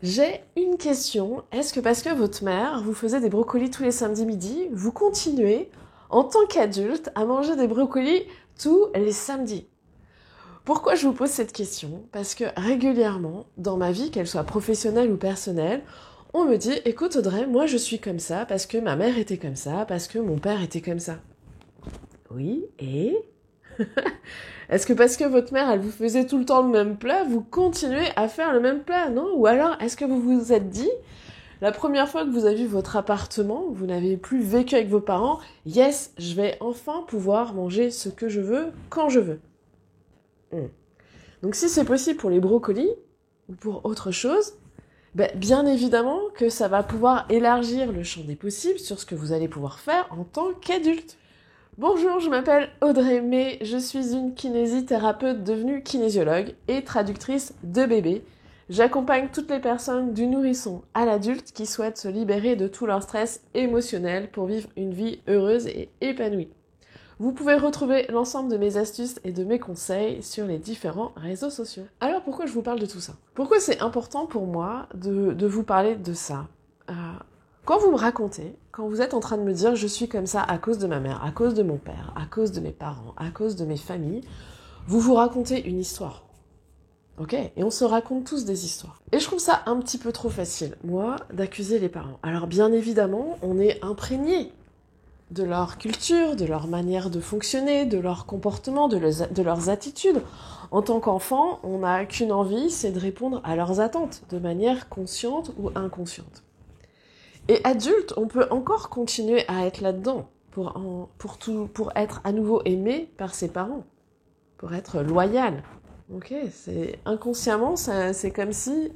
J'ai une question. Est-ce que parce que votre mère vous faisait des brocolis tous les samedis midi, vous continuez, en tant qu'adulte, à manger des brocolis tous les samedis? Pourquoi je vous pose cette question? Parce que régulièrement, dans ma vie, qu'elle soit professionnelle ou personnelle, on me dit, écoute Audrey, moi je suis comme ça parce que ma mère était comme ça, parce que mon père était comme ça. Oui, et est-ce que parce que votre mère, elle vous faisait tout le temps le même plat, vous continuez à faire le même plat, non? Ou alors, est-ce que vous vous êtes dit, la première fois que vous avez vu votre appartement, vous n'avez plus vécu avec vos parents, yes, je vais enfin pouvoir manger ce que je veux, quand je veux. Donc si c'est possible pour les brocolis, ou pour autre chose, ben, bien évidemment que ça va pouvoir élargir le champ des possibles sur ce que vous allez pouvoir faire en tant qu'adulte. Bonjour, je m'appelle Audrey May, je suis une kinésithérapeute devenue kinésiologue et traductrice de bébés. J'accompagne toutes les personnes du nourrisson à l'adulte qui souhaitent se libérer de tout leur stress émotionnel pour vivre une vie heureuse et épanouie. Vous pouvez retrouver l'ensemble de mes astuces et de mes conseils sur les différents réseaux sociaux. Alors pourquoi je vous parle de tout ça? Pourquoi c'est important pour moi de vous parler de ça? Quand vous me racontez, quand vous êtes en train de me dire je suis comme ça à cause de ma mère, à cause de mon père, à cause de mes parents, à cause de mes familles, vous vous racontez une histoire. Ok? Et on se raconte tous des histoires. Et je trouve ça un petit peu trop facile, moi, d'accuser les parents. Alors bien évidemment, on est imprégné de leur culture, de leur manière de fonctionner, de leur comportement, de leurs attitudes. En tant qu'enfant, on n'a qu'une envie, c'est de répondre à leurs attentes, de manière consciente ou inconsciente. Et adulte, on peut encore continuer à être là-dedans, pour être à nouveau aimé par ses parents, pour être loyal. Ok, c'est inconsciemment, c'est comme si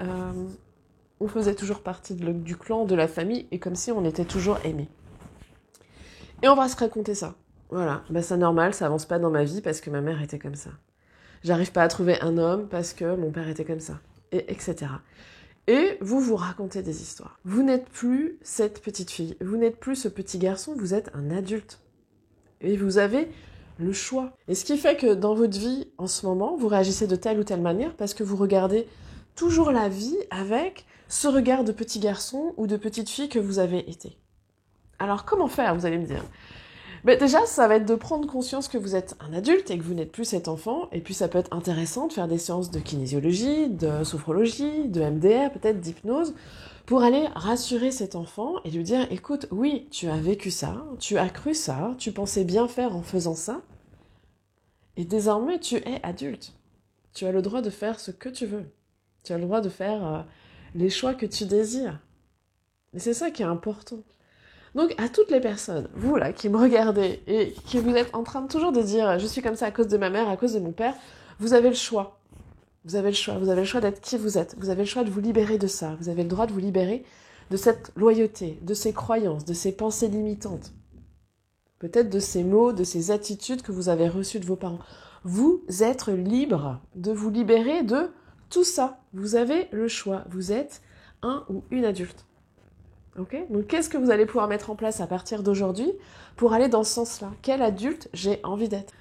on faisait toujours partie du clan, de la famille, et comme si on était toujours aimé. Et on va se raconter ça. Voilà, ben c'est normal, ça avance pas dans ma vie parce que ma mère était comme ça. J'arrive pas à trouver un homme parce que mon père était comme ça, et etc. Et vous vous racontez des histoires. Vous n'êtes plus cette petite fille, vous n'êtes plus ce petit garçon, vous êtes un adulte. Et vous avez le choix. Et ce qui fait que dans votre vie, en ce moment, vous réagissez de telle ou telle manière parce que vous regardez toujours la vie avec ce regard de petit garçon ou de petite fille que vous avez été. Alors comment faire, vous allez me dire? Mais déjà, ça va être de prendre conscience que vous êtes un adulte et que vous n'êtes plus cet enfant. Et puis ça peut être intéressant de faire des séances de kinésiologie, de sophrologie, de MDR, peut-être d'hypnose, pour aller rassurer cet enfant et lui dire, écoute, oui, tu as vécu ça, tu as cru ça, tu pensais bien faire en faisant ça, et désormais tu es adulte. Tu as le droit de faire ce que tu veux. Tu as le droit de faire les choix que tu désires. Et c'est ça qui est important. Donc à toutes les personnes, vous là, qui me regardez et qui vous êtes en train de toujours de dire « je suis comme ça à cause de ma mère, à cause de mon père », vous avez le choix. Vous avez le choix. Vous avez le choix d'être qui vous êtes. Vous avez le choix de vous libérer de ça. Vous avez le droit de vous libérer de cette loyauté, de ces croyances, de ces pensées limitantes. Peut-être de ces mots, de ces attitudes que vous avez reçues de vos parents. Vous êtes libre de vous libérer de tout ça. Vous avez le choix. Vous êtes un ou une adulte. Okay, donc qu'est-ce que vous allez pouvoir mettre en place à partir d'aujourd'hui pour aller dans ce sens-là? Quel adulte j'ai envie d'être?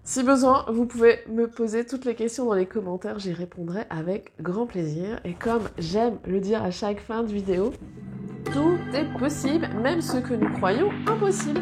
Si besoin, vous pouvez me poser toutes les questions dans les commentaires, j'y répondrai avec grand plaisir. Et comme j'aime le dire à chaque fin de vidéo, tout est possible, même ce que nous croyons impossible.